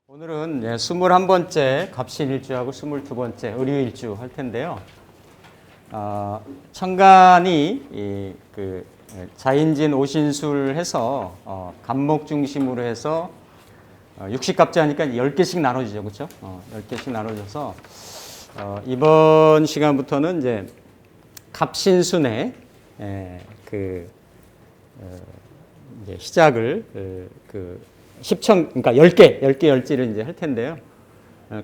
오늘은 21번째 갑신일주하고 22번째 을유일주 할 텐데요. 천간이 자인진 오신술 해서 간목 중심으로 해서 60갑자 하니까 10개씩 나눠지죠. 그렇죠? 10개씩 나눠져서 이번 시간부터는 이제 갑신순의 이제 시작을 그러니까 10개 열지를 이제 할 텐데요.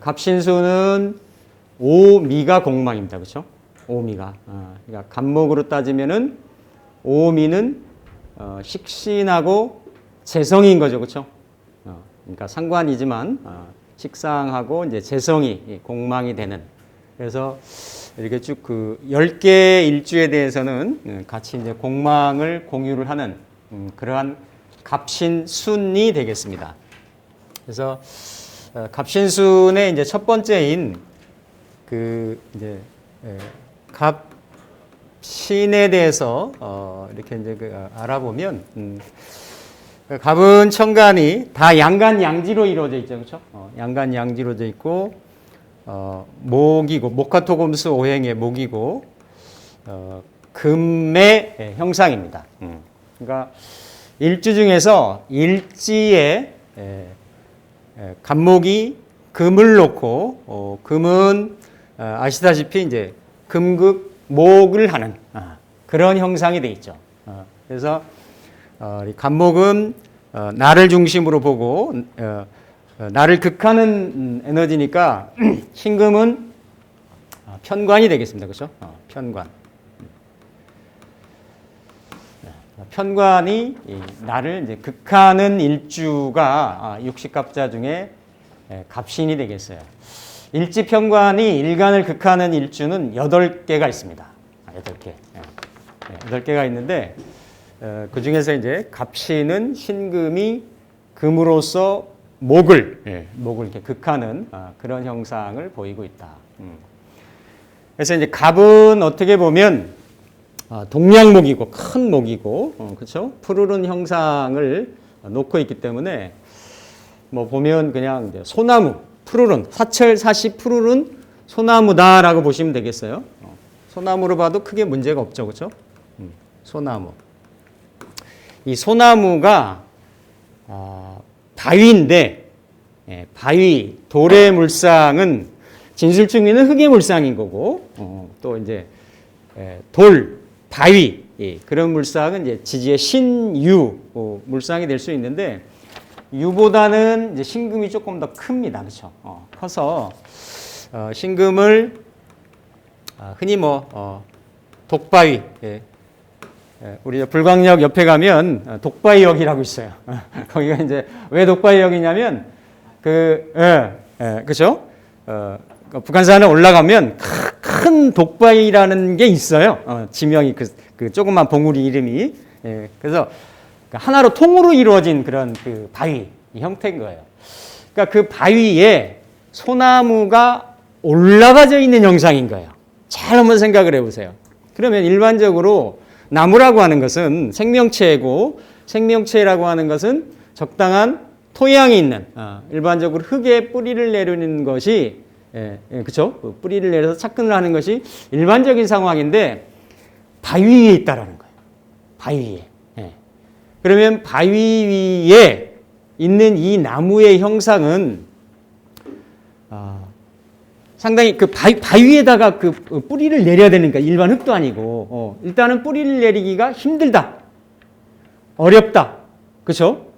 갑신수는 오미가 공망입니다. 그렇죠? 오미가. 그러니까 간목으로 따지면은 오미는 식신하고 재성인 거죠. 그렇죠? 그러니까 상관이지만 식상하고 이제 재성이 공망이 되는. 그래서 이렇게 쭉 그 10개 일주에 대해서는 같이 이제 공망을 공유를 하는 그러한 갑신순이 되겠습니다. 그래서 갑신순의 이제 첫 번째인 이제 갑신에 대해서 이렇게 이제 알아보면 갑은 천간이 다 양간양지로 이루어져 있죠, 그렇죠? 양간양지로 되어 있고 목이고 목화토금수 오행의 목이고 금의 형상입니다. 그러니까 일주 중에서 일지에 간목이 금을 놓고 금은 아시다시피 이제 금극 목을 하는 그런 형상이 되어 있죠. 그래서 간목은 나를 중심으로 보고 나를 극하는 에너지니까 신금은 편관이 되겠습니다. 그렇죠? 편관. 편관이 나를 이제 극하는 일주가 60갑자 중에 갑신이 되겠어요. 일지편관이 일간을 극하는 일주는 8개가 있습니다. 8개. 8개가 있는데 그 중에서 이제 갑신은 신금이 금으로서 목을 이렇게 극하는 그런 형상을 보이고 있다. 그래서 이제 갑은 어떻게 보면 동양목이고 큰 목이고 그렇죠? 푸르른 형상을 놓고 있기 때문에 뭐 보면 그냥 이제 소나무 푸르른 사철사시 푸르른 소나무다라고 보시면 되겠어요. 소나무로 봐도 크게 문제가 없죠, 그렇죠? 소나무. 이 소나무가 바위인데 바위 돌의 물상은 진술중위는 흙의 물상인 거고 또 이제 돌 바위 그런 물상은 이제 지지의 신유 물상이 될 수 있는데 유보다는 이제 신금이 조금 더 큽니다, 그렇죠? 커서 신금을 흔히 뭐 독바위 우리 불광역 옆에 가면 독바위역이라고 있어요. 거기가 이제 왜 독바위역이냐면 그렇죠? 북한산에 올라가면 큰 독바위라는 게 있어요. 지명이 그 조그만 봉우리 이름이. 그래서 하나로 통으로 이루어진 그런 그 바위 형태인 거예요. 그러니까 그 바위에 소나무가 올라가져 있는 형상인 거예요. 잘 한번 생각을 해보세요. 그러면 일반적으로 나무라고 하는 것은 생명체고 생명체라고 하는 것은 적당한 토양이 있는 일반적으로 흙에 뿌리를 내리는 것이 그렇죠? 뿌리를 내려서 착근을 하는 것이 일반적인 상황인데 바위 위에 있다라는 거예요. 바위 위에. 그러면 바위 위에 있는 이 나무의 형상은 상당히 그 바위에다가 그 뿌리를 내려야 되니까 일반 흙도 아니고 일단은 뿌리를 내리기가 힘들다. 어렵다. 그렇죠?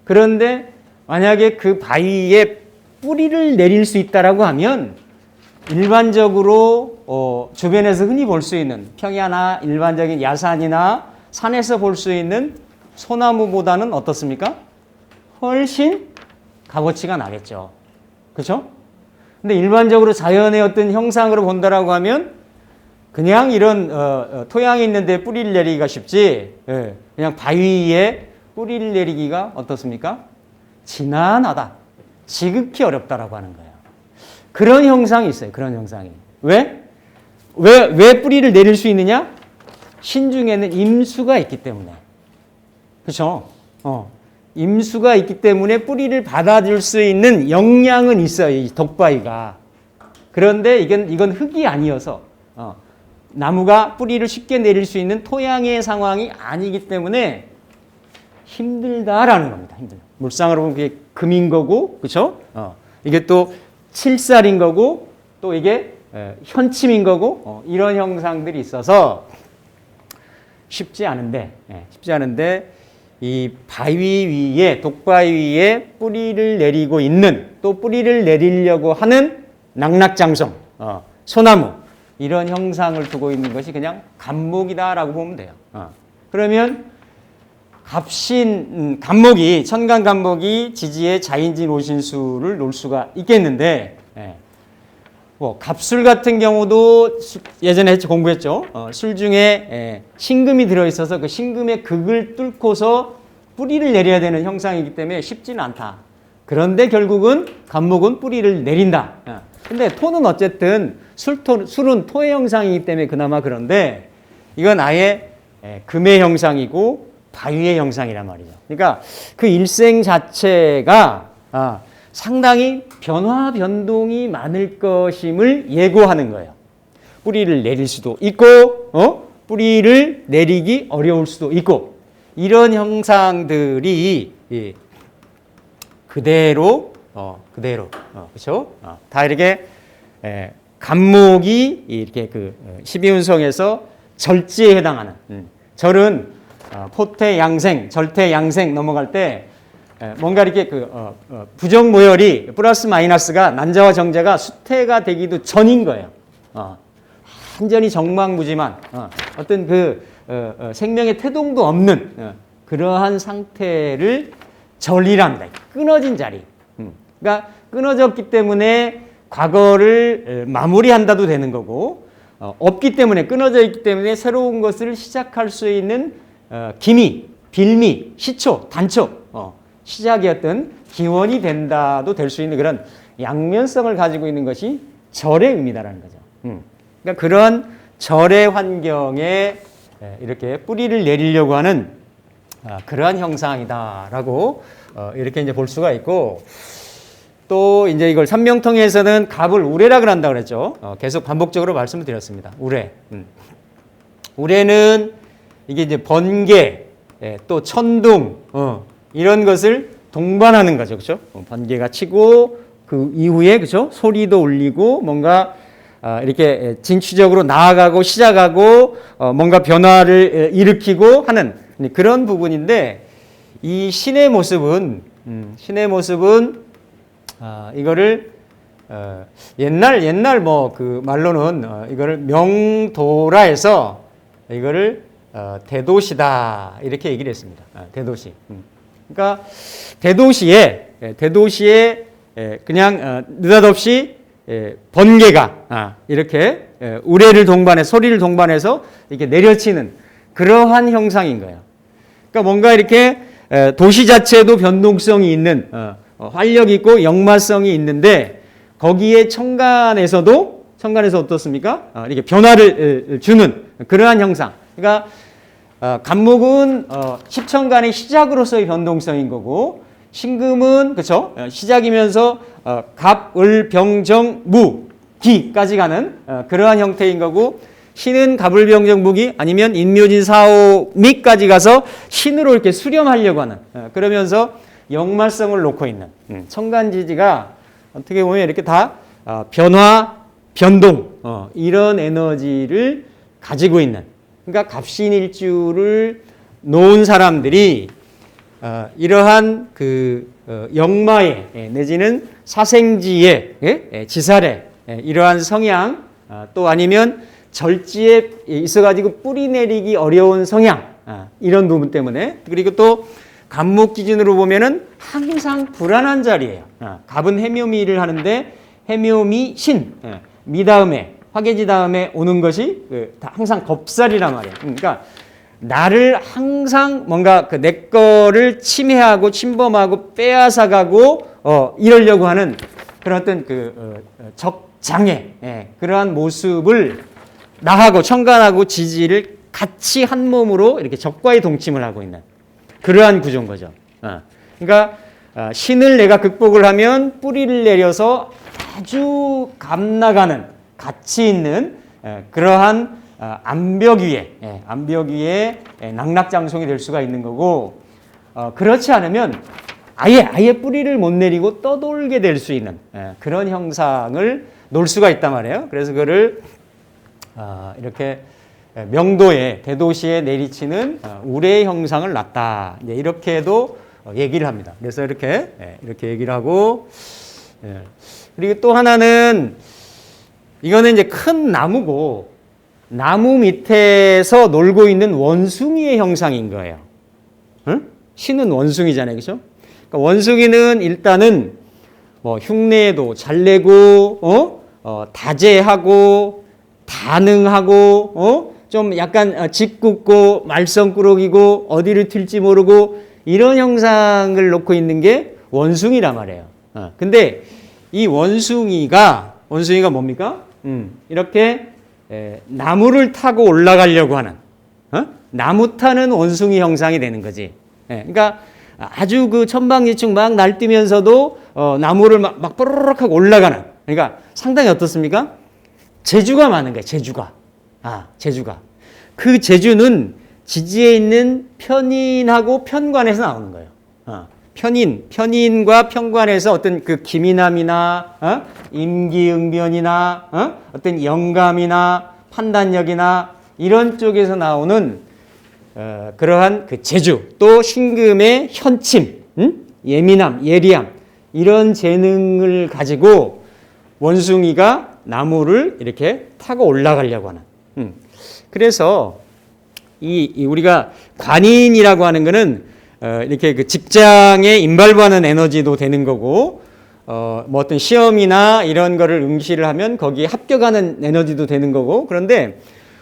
그런데 만약에 그 바위에 뿌리를 내릴 수 있다라고 하면 일반적으로 주변에서 흔히 볼 수 있는 평야나 일반적인 야산이나 산에서 볼 수 있는 소나무보다는 어떻습니까? 훨씬 값어치가 나겠죠. 그렇죠? 근데 일반적으로 자연의 어떤 형상으로 본다라고 하면 그냥 이런 토양이 있는데 뿌리를 내리기가 쉽지 그냥 바위에 뿌리를 내리기가 어떻습니까? 지난하다. 지극히 어렵다라고 하는 거예요. 그런 형상이 있어요. 그런 형상이. 왜? 왜 뿌리를 내릴 수 있느냐? 신중에는 임수가 있기 때문에. 그렇죠? 임수가 있기 때문에 뿌리를 받아줄 수 있는 역량은 있어요. 이 독바위가. 그런데 이건 흙이 아니어서 나무가 뿌리를 쉽게 내릴 수 있는 토양의 상황이 아니기 때문에 힘들다라는 겁니다. 힘들다. 물상으로 보면 그게 금인 거고, 그렇죠? 이게 또 칠살인 거고, 또 이게 현침인 거고, 이런 형상들이 있어서 쉽지 않은데 이 바위 위에 독바위 위에 뿌리를 내리고 있는, 또 뿌리를 내리려고 하는 낙낙장성, 소나무, 이런 형상을 두고 있는 것이 그냥 갑목이다라고 보면 돼요. 그러면 갑목이, 천간 갑목이 지지에 자인진 오신수를 놓을 수가 있겠는데, 뭐 갑술 같은 경우도 예전에 공부했죠. 술 중에 신금이 들어있어서 그 신금의 극을 뚫고서 뿌리를 내려야 되는 형상이기 때문에 쉽지는 않다. 그런데 결국은 갑목은 뿌리를 내린다. 근데 토는 어쨌든 술은 토의 형상이기 때문에 그나마 그런데 이건 아예 금의 형상이고 바위의 형상이란 말이죠. 그러니까 그 일생 자체가 상당히 변화 변동이 많을 것임을 예고하는 거예요. 뿌리를 내릴 수도 있고, 뿌리를 내리기 어려울 수도 있고, 이런 형상들이 그대로, 그렇죠? 다 이렇게 갑목이 이렇게 그 12운성에서 절지에 해당하는, 절은 포태양생, 절태양생 넘어갈 때 뭔가 이렇게 부정 모열이 플러스 마이너스가 난자와 정자가 수태가 되기도 전인 거예요. 완전히 정망무지만 어떤 생명의 태동도 없는 그러한 상태를 절이랍니다. 끊어진 자리. 그러니까 끊어졌기 때문에 과거를 마무리한다도 되는 거고, 없기 때문에, 끊어져 있기 때문에 새로운 것을 시작할 수 있는 기미, 빌미, 시초, 단초, 시작이었던 기원이 된다도 될 수 있는 그런 양면성을 가지고 있는 것이 절의 의미다라는 거죠. 그러니까 그런 절의 환경에 이렇게 뿌리를 내리려고 하는 그러한 형상이다라고 이렇게 이제 볼 수가 있고, 또 이제 이걸 삼명통에서는 갑을 우레라 그런다 그랬죠. 계속 반복적으로 말씀을 드렸습니다. 우레. 우레는 이게 이제 번개, 또 천둥, 이런 것을 동반하는 거죠. 그렇죠? 번개가 치고 그 이후에 그렇죠? 소리도 울리고 뭔가 이렇게 진취적으로 나아가고 시작하고 뭔가 변화를 일으키고 하는 그런 부분인데, 이 신의 모습은 이거를 옛날 뭐 그 말로는 이거를 명도라 해서 이거를 대도시다 이렇게 얘기를 했습니다. 대도시. 그러니까 대도시에 그냥 느닷없이 번개가 이렇게 우레를 동반해 소리를 동반해서 이렇게 내려치는 그러한 형상인 거예요. 그러니까 뭔가 이렇게 도시 자체도 변동성이 있는 활력 있고 역마성이 있는데, 거기에 천간에서 어떻습니까? 이렇게 변화를 주는 그러한 형상. 그러니까 갑목은 십천간의 시작으로서의 변동성인 거고, 신금은 그렇죠? 시작이면서 갑, 을, 병, 정, 무, 기까지 가는 그러한 형태인 거고, 신은 갑을, 병, 정, 무기 아니면 인묘진, 사오, 미까지 가서 신으로 이렇게 수렴하려고 하는, 그러면서 역말성을 놓고 있는 천간지지가 어떻게 보면 이렇게 다 변화, 변동, 이런 에너지를 가지고 있는, 그러니까 갑신일주를 놓은 사람들이 이러한 그 역마에 내지는 사생지에 지살에 이러한 성향, 또 아니면 절지에 있어가지고 뿌리 내리기 어려운 성향, 이런 부분 때문에, 그리고 또 갑목 기준으로 보면은 항상 불안한 자리예요. 갑은 해묘미를 하는데 해묘미 신, 미 다음에 화개지 다음에 오는 것이 항상 겁살이란 말이에요. 그러니까 나를 항상 뭔가 내 거를 침해하고 침범하고 빼앗아가고 이러려고 하는 그런 어떤 적장애, 그러한 모습을 나하고 천간하고 지지를 같이 한 몸으로 이렇게 적과의 동침을 하고 있는 그러한 구조인 거죠. 그러니까 신을 내가 극복을 하면 뿌리를 내려서 아주 감나가는 가치 있는 그러한 암벽 위에 낙낙장송이 될 수가 있는 거고, 그렇지 않으면 아예 뿌리를 못 내리고 떠돌게 될 수 있는 그런 형상을 놓을 수가 있단 말이에요. 그래서 그거를 이렇게 명도에 대도시에 내리치는 우레의 형상을 놨다. 이렇게도 얘기를 합니다. 그래서 이렇게 얘기를 하고, 그리고 또 하나는 이거는 이제 큰 나무고 나무 밑에서 놀고 있는 원숭이의 형상인 거예요. 응? 신은 원숭이잖아요, 그렇죠? 그러니까 원숭이는 일단은 뭐 흉내도 잘 내고, 다재하고 다능하고, 좀 약간 짓궂고 말썽꾸러기고 어디를 튈지 모르고 이런 형상을 놓고 있는 게 원숭이란 말이에요. 근데 이 원숭이가 뭡니까? 이렇게 나무를 타고 올라가려고 하는, 나무 타는 원숭이 형상이 되는 거지. 그러니까 아주 그 천방지축 막 날뛰면서도 나무를 막 뽀로록 하고 올라가는, 그러니까 상당히 어떻습니까? 재주가 많은 거예요. 재주가. 그 재주는 지지에 있는 편인하고 편관에서 나오는 거예요. 편인과 편관에서 어떤 그 기민함이나 임기응변이나 어떤 영감이나 판단력이나 이런 쪽에서 나오는 그러한 그 재주, 또 신금의 현침, 예민함, 예리함, 이런 재능을 가지고 원숭이가 나무를 이렇게 타고 올라가려고 하는. 그래서 우리가 관인이라고 하는 거는 이렇게 그 직장에 임발부하는 에너지도 되는 거고, 뭐 어떤 시험이나 이런 거를 응시를 하면 거기에 합격하는 에너지도 되는 거고, 그런데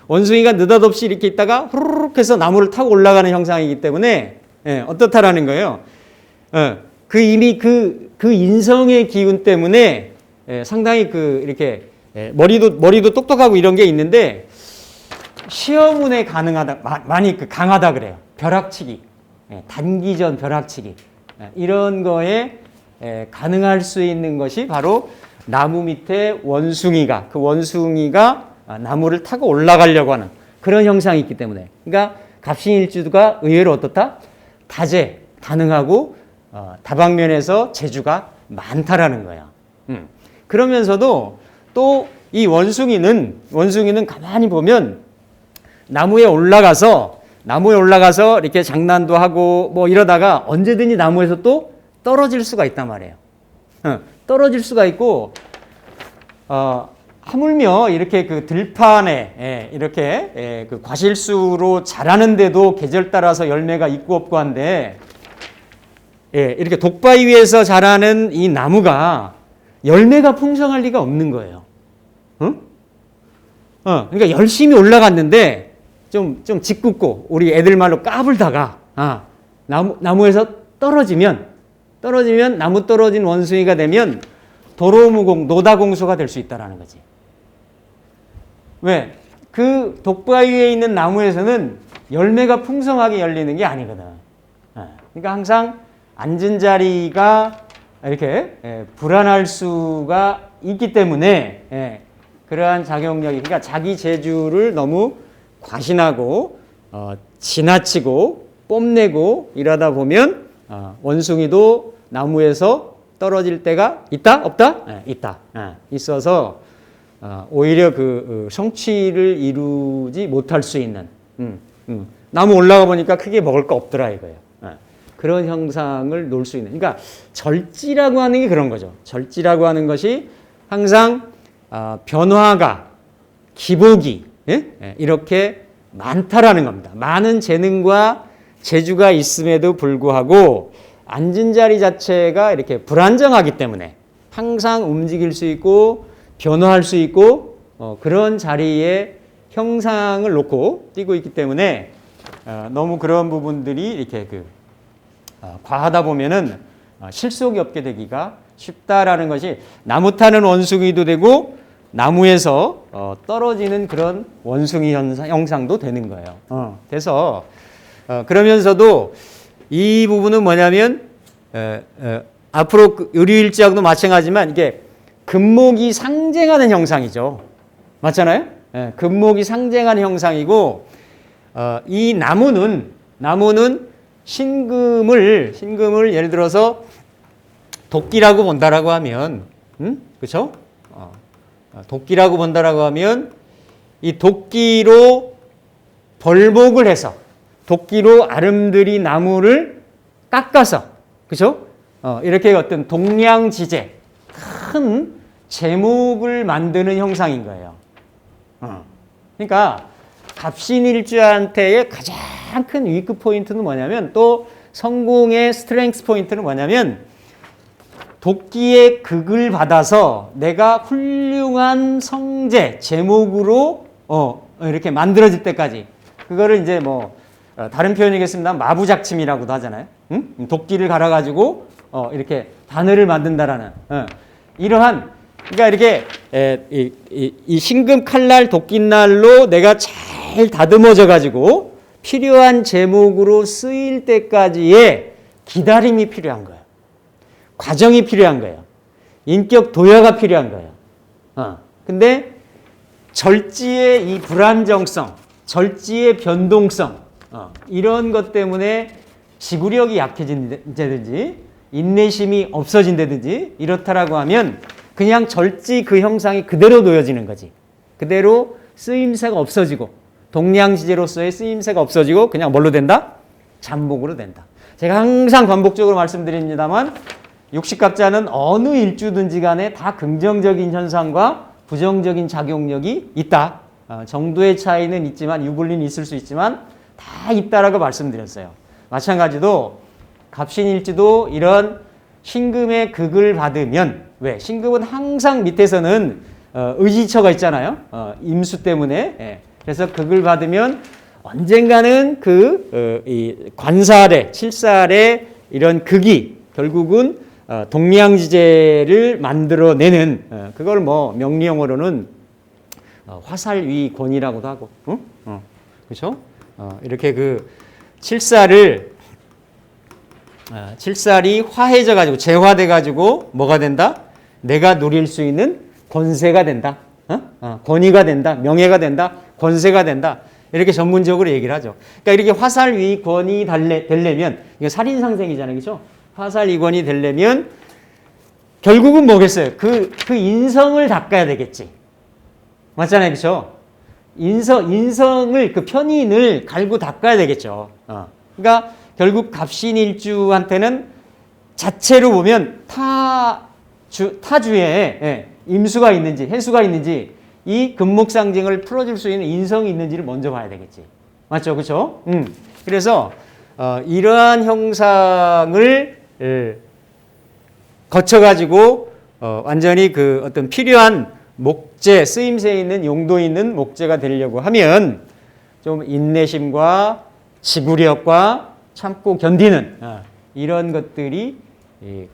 원숭이가 느닷없이 이렇게 있다가 후루룩 해서 나무를 타고 올라가는 형상이기 때문에 어떻다라는 거예요. 이미 그 인성의 기운 때문에 상당히 이렇게 머리도 똑똑하고 이런 게 있는데 시험운에 많이 강하다 그래요. 벼락치기, 단기전 벼락치기, 이런 거에 가능할 수 있는 것이 바로 나무 밑에 원숭이가 나무를 타고 올라가려고 하는 그런 형상이 있기 때문에, 그러니까 갑신일주가 의외로 어떻다? 다능하고 다방면에서 재주가 많다라는 거야. 그러면서도 또 이 원숭이는 가만히 보면 나무에 올라가서 이렇게 장난도 하고 뭐 이러다가 언제든지 나무에서 또 떨어질 수가 있단 말이에요. 떨어질 수가 있고, 하물며 이렇게 그 들판에 이렇게 그 과실수로 자라는데도 계절 따라서 열매가 있고 없고 한데, 이렇게 독바위 위에서 자라는 이 나무가 열매가 풍성할 리가 없는 거예요. 그러니까 열심히 올라갔는데 좀 짓궂고 우리 애들 말로 까불다가 나무에서 떨어지면 나무 떨어진 원숭이가 되면 도로무공 노다공소가 될 수 있다라는 거지. 왜? 그 독바위 위에 있는 나무에서는 열매가 풍성하게 열리는 게 아니거든. 그러니까 항상 앉은 자리가 이렇게 불안할 수가 있기 때문에 그러한 작용력이, 그러니까 자기 재주를 너무 과신하고 지나치고 뽐내고 이러다 보면 원숭이도 나무에서 떨어질 때가 있다? 없다? 있다. 있어서 오히려 그 성취를 이루지 못할 수 있는, 나무 올라가 보니까 크게 먹을 거 없더라 이거예요. 그런 형상을 놓을 수 있는, 그러니까 절지라고 하는 게 그런 거죠. 절지라고 하는 것이 항상 변화가, 기복이 이렇게 많다라는 겁니다. 많은 재능과 재주가 있음에도 불구하고 앉은 자리 자체가 이렇게 불안정하기 때문에 항상 움직일 수 있고 변화할 수 있고 그런 자리에 형상을 놓고 뛰고 있기 때문에 너무 그런 부분들이 이렇게 과하다 보면은 실속이 없게 되기가 쉽다라는 것이, 나무 타는 원숭이도 되고 나무에서 떨어지는 그런 원숭이 형상도 되는 거예요. 그래서 그러면서도 이 부분은 뭐냐면 앞으로 의류일지하고도 마찬가지지만 이게 금목이 상징하는 형상이죠. 맞잖아요? 금목이 상징하는 형상이고 이 나무는 신금을 예를 들어서 도끼라고 본다라고 하면, 그렇죠? 도끼라고 본다라고 하면 이 도끼로 벌목을 해서 도끼로 아름드리 나무를 깎아서, 그렇죠? 이렇게 어떤 동량지제 큰 제목을 만드는 형상인 거예요. 그러니까 갑신일주한테의 가장 큰 위크 포인트는 뭐냐면 또 성공의 스트렝스 포인트는 뭐냐면 도끼의 극을 받아서 내가 훌륭한 성제 제목으로 이렇게 만들어질 때까지 그거를 이제 뭐 다른 표현이겠습니다. 마부작침이라고도 하잖아요. 도끼를 갈아가지고 이렇게 바늘을 만든다라는 이러한 그러니까 이렇게 이 신금 칼날 도끼날로 내가 잘 다듬어져 가지고 필요한 제목으로 쓰일 때까지의 기다림이 필요한 거예요. 과정이 필요한 거예요. 인격 도야가 필요한 거예요. 근데 절지의 이 불안정성, 절지의 변동성 이런 것 때문에 지구력이 약해진다든지 인내심이 없어진다든지 이렇다라고 하면 그냥 절지 그 형상이 그대로 놓여지는 거지. 그대로 쓰임새가 없어지고 동량지제로서의 쓰임새가 없어지고 그냥 뭘로 된다? 잠복으로 된다. 제가 항상 반복적으로 말씀드립니다만 육식갑자는 어느 일주든지 간에 다 긍정적인 현상과 부정적인 작용력이 있다. 정도의 차이는 있지만 유불리는 있을 수 있지만 다 있다라고 말씀드렸어요. 마찬가지로 갑신일주도 이런 신금의 극을 받으면 왜? 신금은 항상 밑에서는 의지처가 있잖아요. 임수 때문에. 그래서 극을 받으면 언젠가는 이 관살의 칠살의 이런 극이 결국은 동량지제를 만들어내는 그걸 뭐 명리용어로는 화살위권이라고도 하고, 그렇죠? 이렇게 그 칠살이 화해져 가지고 재화돼 가지고 뭐가 된다? 내가 누릴 수 있는 권세가 된다. 권위가 된다. 명예가 된다. 권세가 된다. 이렇게 전문적으로 얘기를 하죠. 그러니까 이렇게 화살위권이 되려면 이거 살인상생이잖아요. 그렇죠? 화살위권이 되려면 결국은 뭐겠어요? 그 인성을 닦아야 되겠지. 맞잖아요. 그렇죠? 인성을 그 편인을 갈고 닦아야 되겠죠. 그러니까 결국 갑신일주한테는 자체로 보면 타주에 임수가 있는지 해수가 있는지 이 금목상징을 풀어줄 수 있는 인성이 있는지를 먼저 봐야 되겠지. 맞죠? 그렇죠? 그래서 이러한 형상을 거쳐가지고 완전히 그 어떤 필요한 목재, 쓰임새 있는 용도 있는 목재가 되려고 하면 좀 인내심과 지구력과 참고 견디는 이런 것들이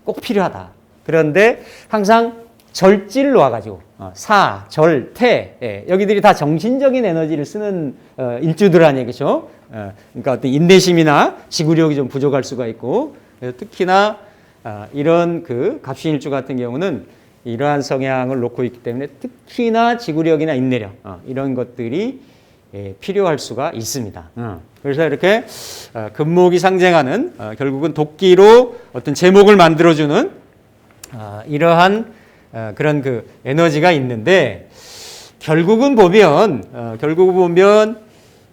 꼭 필요하다. 그런데 항상 절지를 놓아가지고 사, 절, 태 여기들이 다 정신적인 에너지를 쓰는 일주들 아니에요. 그렇죠? 그러니까 어떤 인내심이나 지구력이 좀 부족할 수가 있고 특히나 이런 그 갑신일주 같은 경우는 이러한 성향을 놓고 있기 때문에 특히나 지구력이나 인내력 이런 것들이 필요할 수가 있습니다. 그래서 이렇게 금목이 상징하는 결국은 도끼로 어떤 제목을 만들어주는 이러한 그런 그 에너지가 있는데 결국은 보면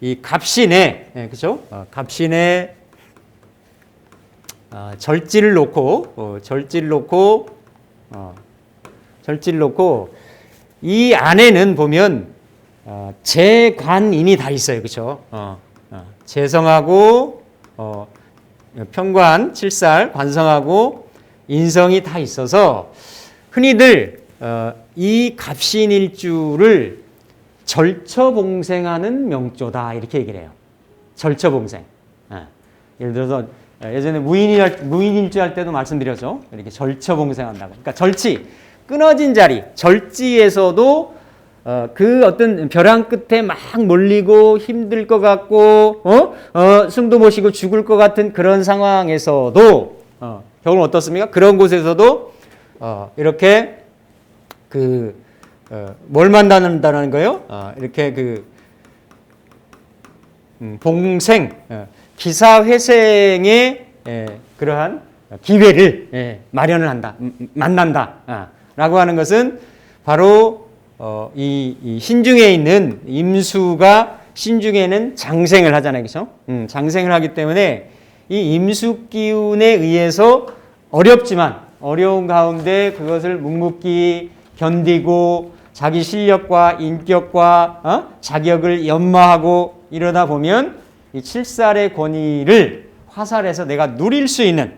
이 갑신에 그렇죠? 갑신에 절지를 놓고 이 안에는 보면 재관인이 다 있어요. 그렇죠? 재성하고 편관, 칠살, 관성하고 인성이 다 있어서 흔히들 이 갑신일주를 절처봉생하는 명조다 이렇게 얘기를 해요. 절처봉생. 예를 들어서 예전에 무인일주 할 때도 말씀드렸죠. 이렇게 절처봉생한다고. 그러니까 절치 끊어진 자리, 절지에서도 그 어떤 벼랑 끝에 막 몰리고 힘들 것 같고 숨도 못 쉬고 죽을 것 같은 그런 상황에서도 결국 어떻습니까? 그런 곳에서도 이렇게 뭘 만난다는 거예요? 이렇게 봉생, 기사회생의 그러한 기회를 마련을 한다, 만난다 라고 하는 것은 바로 이 신중에 있는 임수가 신중에는 장생을 하잖아요. 그렇죠? 장생을 하기 때문에 이 임수 기운에 의해서 어렵지만 어려운 가운데 그것을 묵묵히 견디고 자기 실력과 인격과 자격을 연마하고 이러다 보면 이 칠살의 권위를 화살에서 내가 누릴 수 있는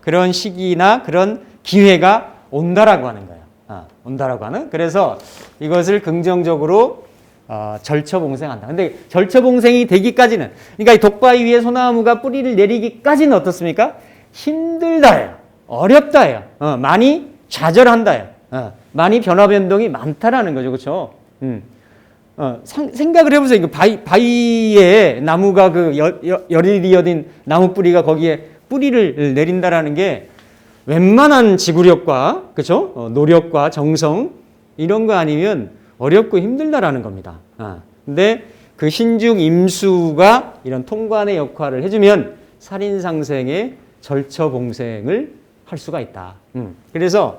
그런 시기나 그런 기회가 온다라고 하는 거예요. 온다라고 하는. 그래서 이것을 긍정적으로 절처봉생한다. 근데 절처봉생이 되기까지는, 그러니까 이 독바위 위에 소나무가 뿌리를 내리기까지는 어떻습니까? 힘들다예요. 어렵다예요. 많이 좌절한다예요. 많이 변화 변동이 많다라는 거죠, 그렇죠? 생각을 해보세요. 바위에 나무가 열이어진 나무 뿌리가 거기에 뿌리를 내린다라는 게 웬만한 지구력과, 그렇죠? 노력과 정성 이런 거 아니면 어렵고 힘들다라는 겁니다. 근데 그 신중 임수가 이런 통관의 역할을 해주면 살인상생의 절처봉생을 할 수가 있다. 그래서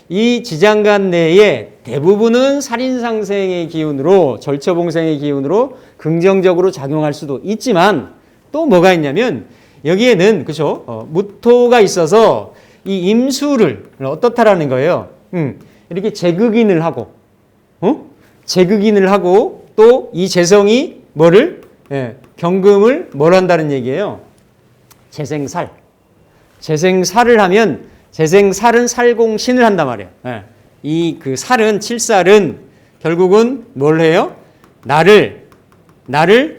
이 지장간 내에 대부분은 살인상생의 기운으로, 절처봉생의 기운으로 긍정적으로 작용할 수도 있지만 또 뭐가 있냐면 여기에는, 그죠? 무토가 있어서 이 임수를 어떻다라는 거예요. 이렇게 재극인을 하고, 재극인을 하고 또 이 재성이 뭐를? 경금을 뭘 한다는 얘기예요? 재생살. 재생살을 하면 재생살은 살공신을 한단 말이에요. 이 살은, 칠살은 결국은 뭘 해요? 나를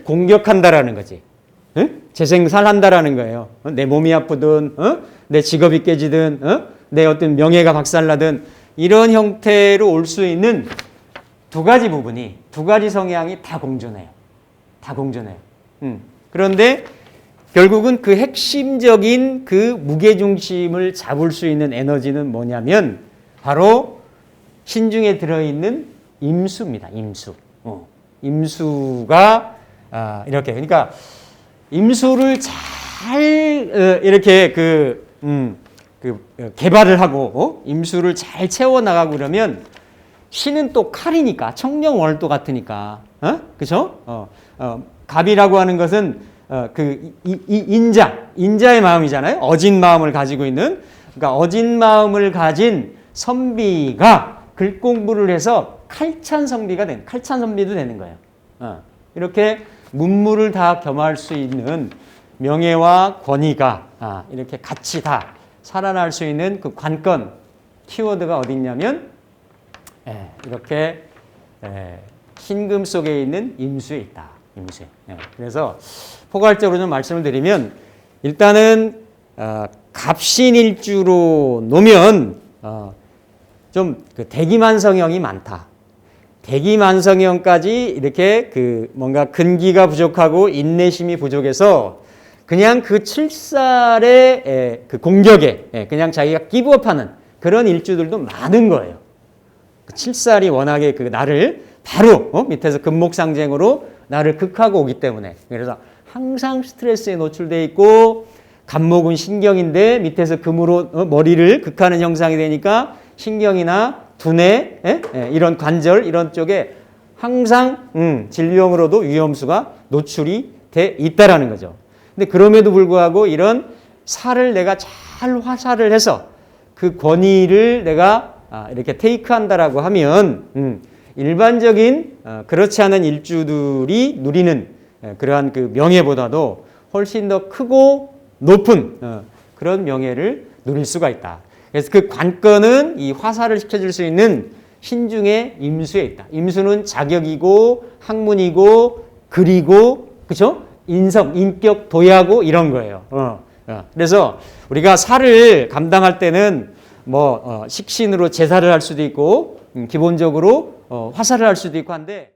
공격한다라는 거지. 재생살 한다라는 거예요. 내 몸이 아프든, 내 직업이 깨지든, 내 어떤 명예가 박살나든 이런 형태로 올 수 있는 두 가지 부분이, 두 가지 성향이 다 공존해요. 다 공존해요. 그런데 결국은 그 핵심적인 그 무게중심을 잡을 수 있는 에너지는 뭐냐면 바로 신중에 들어있는 임수입니다. 임수. 임수가 이렇게, 그러니까 임수를 잘 이렇게 개발을 하고 임수를 잘 채워 나가고 그러면 신은 또 칼이니까, 청룡월도 같으니까, 그렇죠? 갑이라고 하는 것은 인자의 마음이잖아요. 어진 마음을 가지고 있는, 그러니까 어진 마음을 가진 선비가 글 공부를 해서 칼찬 선비도 되는 거예요. 이렇게 문무를 다 겸할 수 있는 명예와 권위가 이렇게 같이 다 살아날 수 있는 그 관건, 키워드가 어디 있냐면 이렇게 신금 속에 있는 임수에 있다. 임수에. 그래서 포괄적으로 좀 말씀을 드리면 일단은 갑신일주로 놓으면 좀 대기만성형이 많다. 대기만성형까지 이렇게 뭔가 근기가 부족하고 인내심이 부족해서 그냥 그 칠살의 그 공격에 그냥 자기가 기브업하는 그런 일주들도 많은 거예요. 그 칠살이 워낙에 나를 바로 밑에서 금목상쟁으로 나를 극하고 오기 때문에, 그래서 항상 스트레스에 노출돼 있고 간목은 신경인데 밑에서 금으로 머리를 극하는 형상이 되니까 신경이나 두뇌 이런 관절 이런 쪽에 항상 질병으로도 위험수가 노출이 돼 있다라는 거죠. 근데 그럼에도 불구하고 이런 살을 내가 잘 화살을 해서 그 권위를 내가 이렇게 테이크한다라고 하면 일반적인 그렇지 않은 일주들이 누리는 그러한 그 명예보다도 훨씬 더 크고 높은 그런 명예를 누릴 수가 있다. 그래서 그 관건은 이 화살을 시켜줄 수 있는 신중의 임수에 있다. 임수는 자격이고 학문이고 글이고, 그렇죠? 인성, 인격, 도야고 이런 거예요. 그래서 우리가 살을 감당할 때는 식신으로 제사를 할 수도 있고, 기본적으로 화살을 할 수도 있고 한데,